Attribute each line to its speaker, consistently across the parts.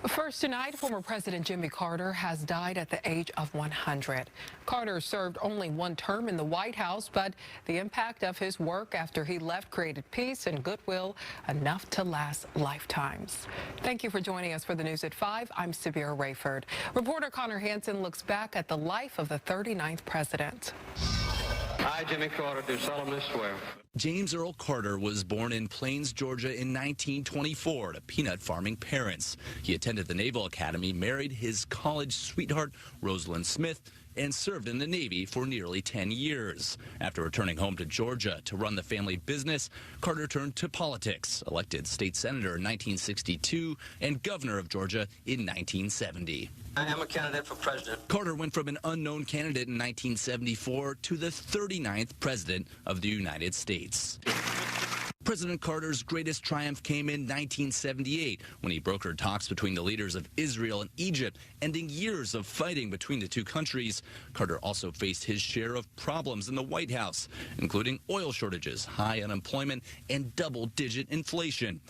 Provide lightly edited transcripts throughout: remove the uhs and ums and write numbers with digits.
Speaker 1: First tonight, former President Jimmy Carter has died at the age of 100. Carter served only one term in the White House, but the impact of his work after he left created peace and goodwill enough to last lifetimes. Thank you for joining us for the news at 5. I'm Sabira Rayford. Reporter Connor Hansen looks back at the life of the 39th president.
Speaker 2: I, Jimmy Carter, do solemnly swear.
Speaker 3: James Earl Carter was born in Plains, Georgia in 1924 to peanut farming parents. He attended the Naval Academy, married his college sweetheart, Rosalind Smith, and served in the Navy for nearly 10 years. After returning home to Georgia to run the family business, Carter turned to politics, elected state senator in 1962 and governor of Georgia in 1970.
Speaker 2: I am a candidate for president.
Speaker 3: Carter went from an unknown candidate in 1974 to the 39th president of the United States. President Carter's greatest triumph came in 1978 when he brokered talks between the leaders of Israel and Egypt, ending years of fighting between the two countries. Carter also faced his share of problems in the White House, including oil shortages, high unemployment, and double-digit inflation.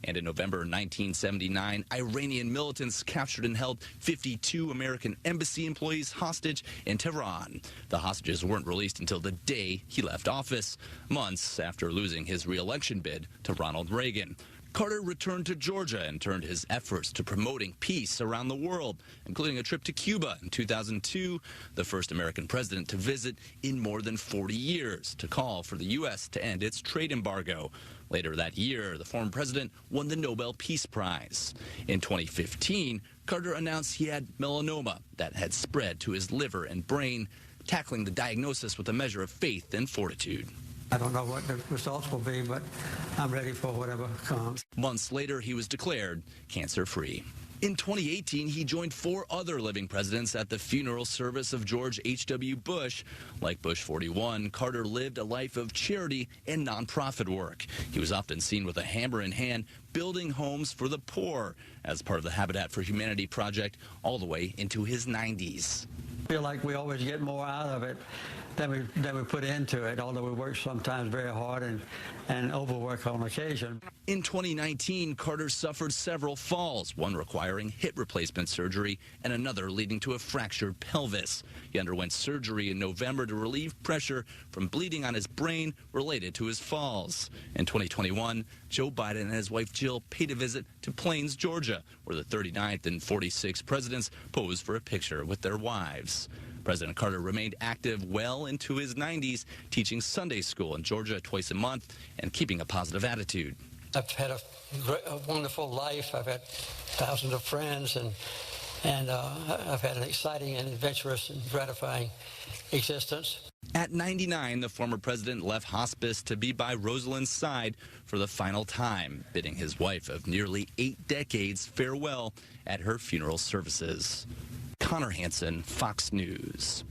Speaker 3: And in November 1979, Iranian militants captured and held 52 American embassy employees hostage in Tehran. The hostages weren't released until the day he left office, months after losing his re-election bid to Ronald Reagan. Carter returned to Georgia and turned his efforts to promoting peace around the world, including a trip to Cuba in 2002, the first American president to visit in more than 40 years, to call for the U.S. to end its trade embargo. Later that year, the former president won the Nobel Peace Prize. In 2015, Carter announced he had melanoma that had spread to his liver and brain, tackling the diagnosis with a measure of faith and fortitude.
Speaker 4: I don't know what the results will be, but I'm ready for whatever comes.
Speaker 3: Months later, he was declared cancer-free. In 2018, he joined 4 other living presidents at the funeral service of George H.W. Bush. Like Bush 41, Carter lived a life of charity and nonprofit work. He was often seen with a hammer in hand, building homes for the poor as part of the Habitat for Humanity project all the way into his 90s.
Speaker 4: I feel like we always get more out of it than we put into it, although we work sometimes very hard and overwork on occasion.
Speaker 3: In 2019, Carter suffered several falls, one requiring hip replacement surgery and another leading to a fractured pelvis. He underwent surgery in November to relieve pressure from bleeding on his brain related to his falls. In 2021, Joe Biden and his wife Jill paid a visit to Plains, Georgia, where the 39th and 46th presidents posed for a picture with their wives. President Carter remained active well into his 90s, teaching Sunday school in Georgia twice a month and keeping a positive attitude.
Speaker 4: I've had a wonderful life. I've had thousands of friends, and I've had an exciting and adventurous and gratifying existence.
Speaker 3: At 99, the former president left hospice to be by Rosalind's side for the final time, bidding his wife of nearly 8 decades farewell at her funeral services. Connor Hansen, Fox News.